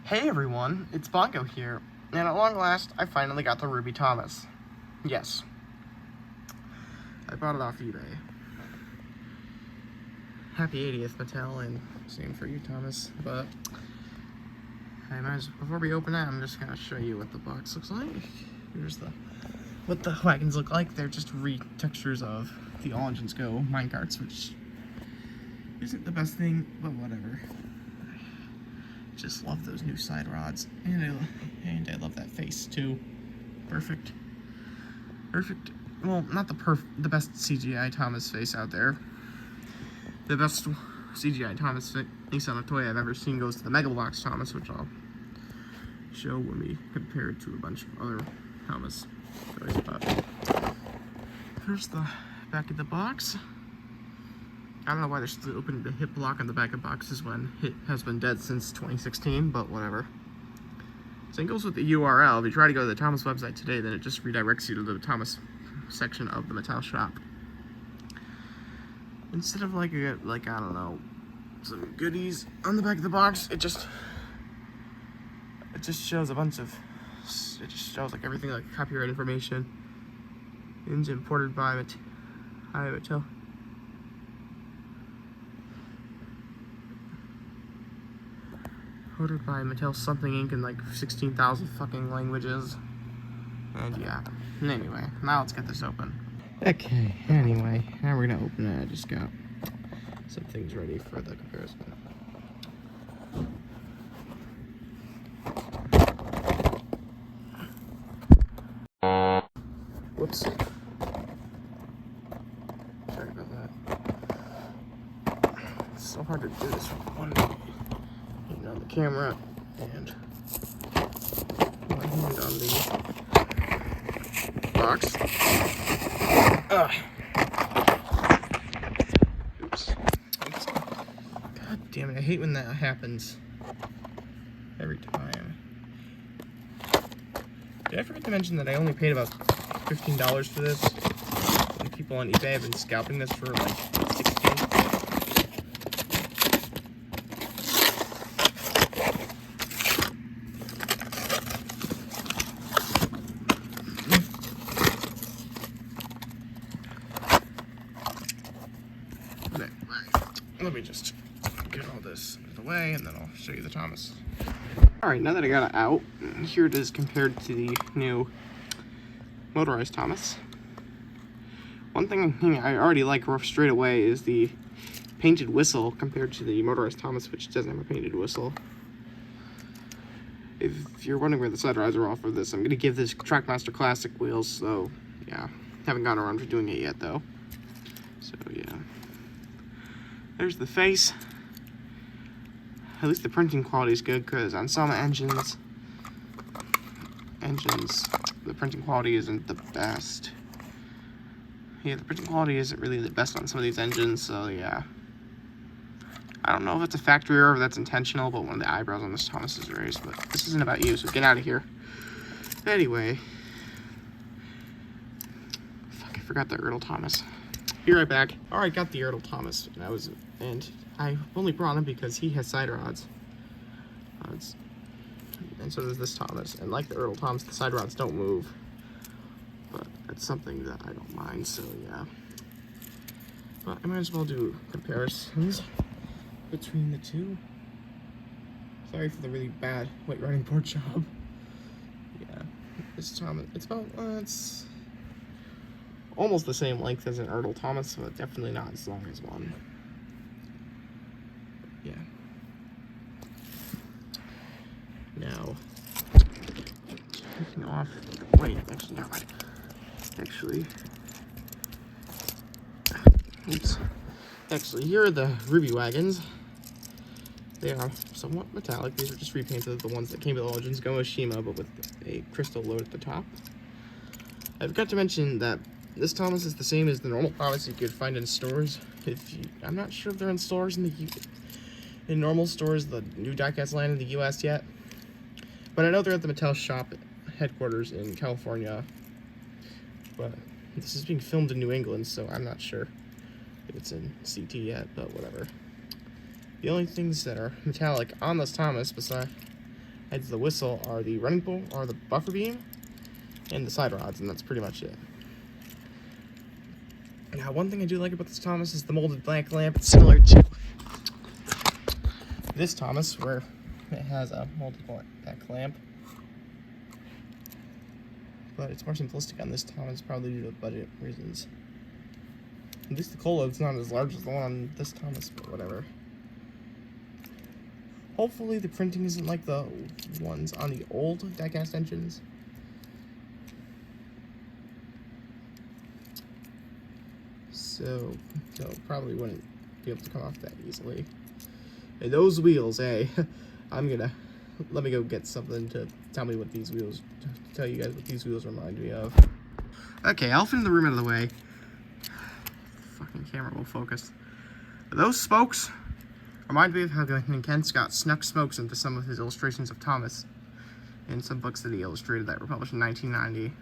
Hey everyone, it's Bongo here, and at long last, I finally got the Ruby Thomas. Yes. I bought it off eBay. Happy 80th, Mattel, and same for you, Thomas, but before we open it, I'm just gonna show you what the box looks like. Here's what the wagons look like. They're just retextures of the All Engines Go minecarts, which isn't the best thing, but whatever. Just love those new side rods, and I love that face too. Perfect. Well, not the best CGI Thomas face out there. The best CGI Thomas face on a toy I've ever seen goes to the Mega Bloks Thomas, which I'll show when we compare it to a bunch of other Thomas toys. But here's the back of the box. I don't know why they're still opening the hip lock on the back of boxes when it has been dead since 2016, but whatever. Same goes with the URL. If you try to go to the Thomas website today, then it just redirects you to the Thomas section of the Mattel shop. Instead of I don't know, some goodies on the back of the box, it just shows everything like copyright information. It's imported by Mattel. Ordered by Mattel something Inc. in like 16,000 fucking languages. And yeah. Anyway, now let's get this open. Okay, anyway, now we're gonna open it. I just got some things ready for the comparison. Whoops. Sorry about that. It's so hard to do this with one hand on the camera and one hand on the box. Oops. God damn it, I hate when that happens. Every time. Did I forget to mention that I only paid about $15 for this? And people on eBay have been scalping this for like $16. Let me just get all this out of the way, and then I'll show you the Thomas. Alright, now that I got it out, here it is compared to the new motorized Thomas. One thing I already like straight away is the painted whistle compared to the motorized Thomas, which doesn't have a painted whistle. If you're wondering where the side rods are off of this, I'm going to give this Trackmaster Classic wheels, so yeah. Haven't gotten around to doing it yet, though. So, yeah. There's the face. At least the printing quality is good, because on some engines, the printing quality isn't the best. Yeah, the printing quality isn't really the best on some of these engines, so yeah. I don't know if it's a factory error or if that's intentional, but one of the eyebrows on this Thomas is raised, but this isn't about you, so get out of here. Anyway. Fuck, I forgot the Ertl Thomas. Be right back. Alright, got the Ertl Thomas, and I only brought him because he has side rods. And so does this Thomas. And like the Ertl Thomas, the side rods don't move. But it's something that I don't mind, so yeah. But I might as well do comparisons between the two. Sorry for the really bad weight riding board job. Yeah, this Thomas, it's almost the same length as an Ertl Thomas, but definitely not as long as one. Yeah. Now, taking off. Wait, actually, never mind. Oops. Actually, here are the Ruby wagons. They are somewhat metallic. These are just repainted, the ones that came with All Engines Go Shima, but with a crystal load at the top. I forgot to mention that this Thomas is the same as the normal Thomas you could find in stores. I'm not sure if they're in stores in normal stores, the new diecast line in the U.S. yet. But I know they're at the Mattel shop headquarters in California. But this is being filmed in New England, so I'm not sure if it's in CT yet, but whatever. The only things that are metallic on this Thomas, heads of the whistle are the running pole or the buffer beam and the side rods, and that's pretty much it. Now, one thing I do like about this Thomas is the molded black lamp. It's similar to this Thomas, where it has a molded black lamp. But it's more simplistic on this Thomas, probably due to budget reasons. At least the coal load's not as large as the one on this Thomas, but whatever. Hopefully the printing isn't like the ones on the old diecast engines. So, no, probably wouldn't be able to come off that easily. And those wheels, hey, let me go get something to tell you guys what these wheels remind me of. Okay, elephant in the room out of the way. Fucking camera will focus. Those spokes remind me of how Ken Scott snuck smokes into some of his illustrations of Thomas in some books that he illustrated that were published in 1990.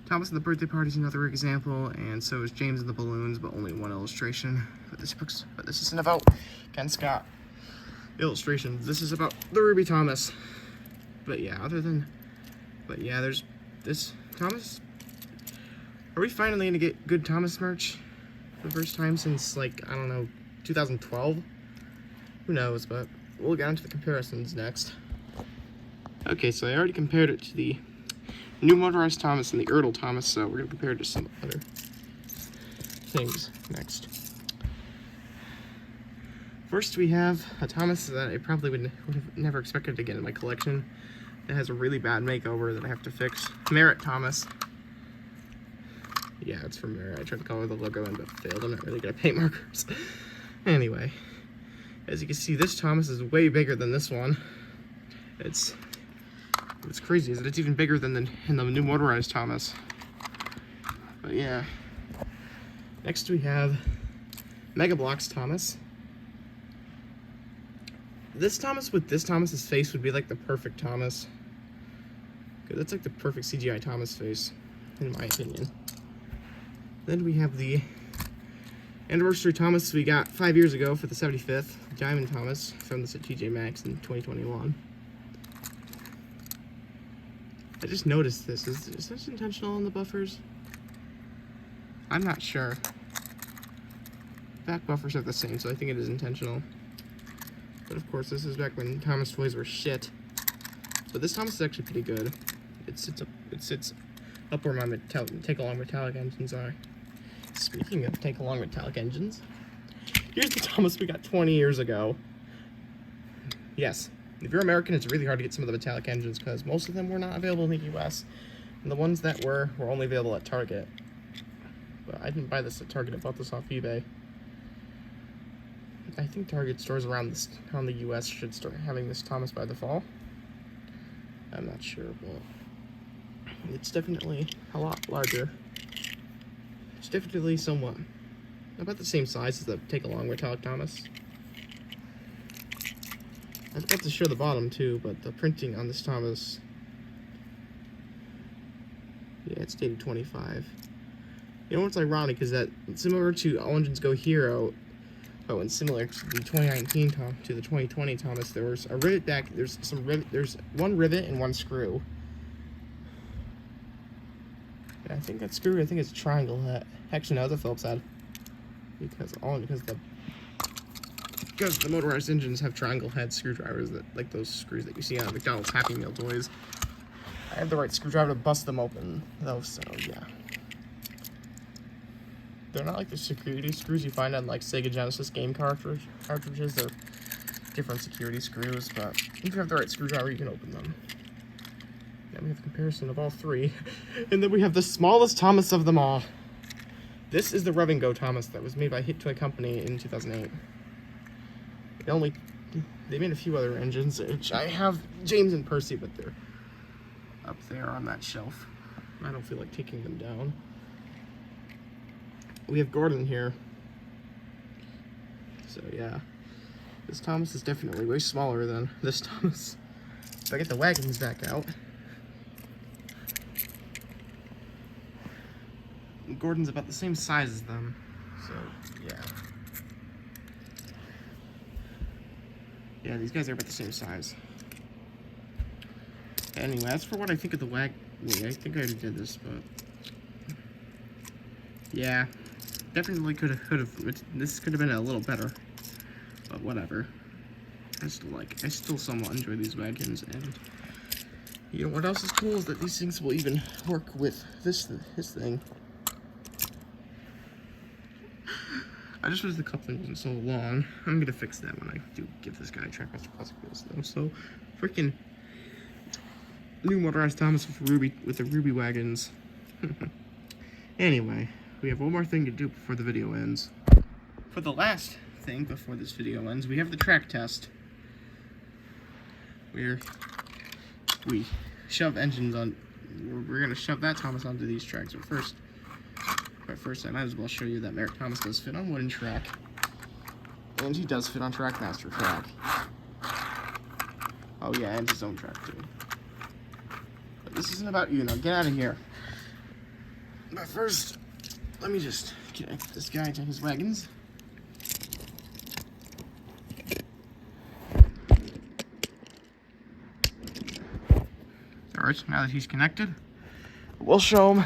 Thomas and the Birthday Party is another example, and so is James and the Balloons, but only one illustration. But this isn't about Ken Scott illustrations. This is about the Ruby Thomas. But yeah, there's this Thomas. Are we finally gonna get good Thomas merch for the first time since, like, I don't know, 2012? Who knows, but we'll get into the comparisons next. Okay, so I already compared it to the new motorized Thomas and the Erdl Thomas, so we're gonna compare it to some other things next. First, we have a Thomas that I probably would have never expected to get in my collection. It has a really bad makeover that I have to fix. Merritt Thomas. Yeah, it's from Merritt. I tried to color the logo in, but failed. I'm not really good at paint markers. Anyway, as you can see, this Thomas is way bigger than this one. What's crazy is that it's even bigger than the new motorized Thomas. But yeah. Next we have Mega Bloks Thomas. This Thomas with this Thomas's face would be like the perfect Thomas. Cause that's like the perfect CGI Thomas face, in my opinion. Then we have the anniversary Thomas we got 5 years ago for the 75th, Diamond Thomas. Found this at TJ Maxx in 2021. I just noticed this. Is this intentional on the buffers? I'm not sure. Back buffers are the same, so I think it is intentional. But of course, this is back when Thomas toys were shit. But this Thomas is actually pretty good. It sits up where my take-along metallic engines are. Speaking of take-along metallic engines, here's the Thomas we got 20 years ago. Yes. If you're American, it's really hard to get some of the metallic engines because most of them were not available in the US. And the ones that were only available at Target. But I didn't buy this at Target, I bought this off eBay. I think Target stores around the US should start having this Thomas by the fall. I'm not sure, but it's definitely a lot larger. It's definitely somewhat about the same size as the take-along metallic Thomas. I forgot to show the bottom too, but the printing on this Thomas, yeah, it's dated 25. You know what's ironic is that similar to All Engines Go Hero, and similar to the 2019 to the 2020 Thomas, there was a rivet back. There's one rivet and one screw. Yeah, I think that screw, I think it's a triangle head. Actually, no, it's a Phillips head, because the motorized engines have triangle head screwdrivers that, like those screws that you see on McDonald's Happy Meal toys. I have the right screwdriver to bust them open, though, so yeah. They're not like the security screws you find on like Sega Genesis game cartridges. They're different security screws, but if you have the right screwdriver, you can open them. Now we have a comparison of all three. And then we have the smallest Thomas of them all. This is the Rev and Go Thomas that was made by Hit Toy Company in 2008. They made a few other engines, which I have James and Percy, but they're up there on that shelf. I don't feel like taking them down. We have Gordon here. So yeah, this Thomas is definitely way smaller than this Thomas. If I get the wagons back out. Gordon's about the same size as them, so yeah. Yeah, these guys are about the same size. Anyway, that's for what I think of the wait, I think I already did this, but yeah, definitely could have. This could have been a little better, but whatever. I still somewhat enjoy these wagons, and you know what else is cool is that these things will even work with this thing. I just wish the coupling wasn't so long. I'm gonna fix that when I do give this guy Trackmaster plastic wheels though. So, freaking new motorized Thomas with the Ruby wagons. Anyway, we have one more thing to do before the video ends. For the last thing before this video ends, we have the track test, where we shove engines on. We're gonna shove that Thomas onto these tracks. But first, I might as well show you that Merritt Thomas does fit on wooden track, and he does fit on Trackmaster track. Oh yeah, and his own track too. But this isn't about you. Now get out of here. But first, let me just connect this guy to his wagons. Alright, now that he's connected, we'll show him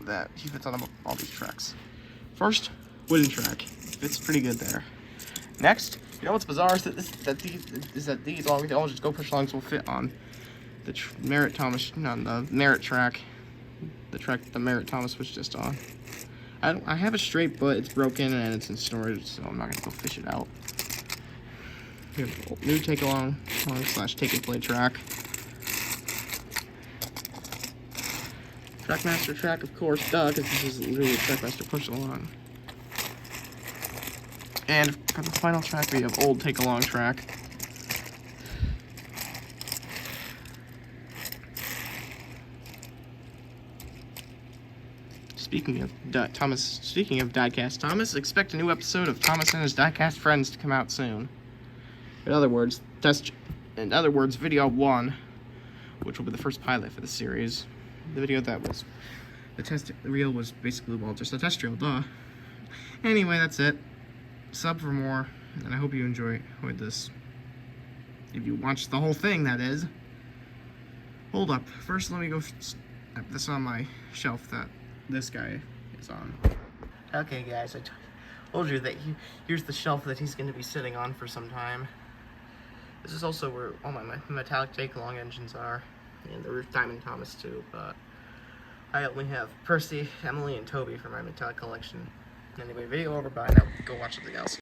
that he fits on all these tracks. First, wooden track. Fits pretty good there. Next, you know what's bizarre is that these all just go push alongs will fit on the Merritt Thomas, on the Merritt track. The track that the Merritt Thomas was just on. I have a straight, but it's broken and it's in storage, so I'm not gonna go fish it out. We have a new take along / take and play track. Trackmaster track, of course, duh, because this is literally a Trackmaster push along. And for the final track, we have old take along track. Speaking of Diecast Thomas, expect a new episode of Thomas and his Diecast friends to come out soon. In other words, video 1, which will be the first pilot for the series. The video that was the reel was basically, well, just a test reel, duh. Anyway, that's it. Sub for more, and I hope you enjoyed this. If you watched the whole thing, that is. Hold up. First, let me go put this on my shelf that this guy is on. Okay, guys, I told you that here's the shelf that he's going to be sitting on for some time. This is also where all my metallic take-along engines are. And the Roof Diamond Thomas too, but I only have Percy, Emily, and Toby for my metallic collection. Anyway, video over, bye. Now go watch something else.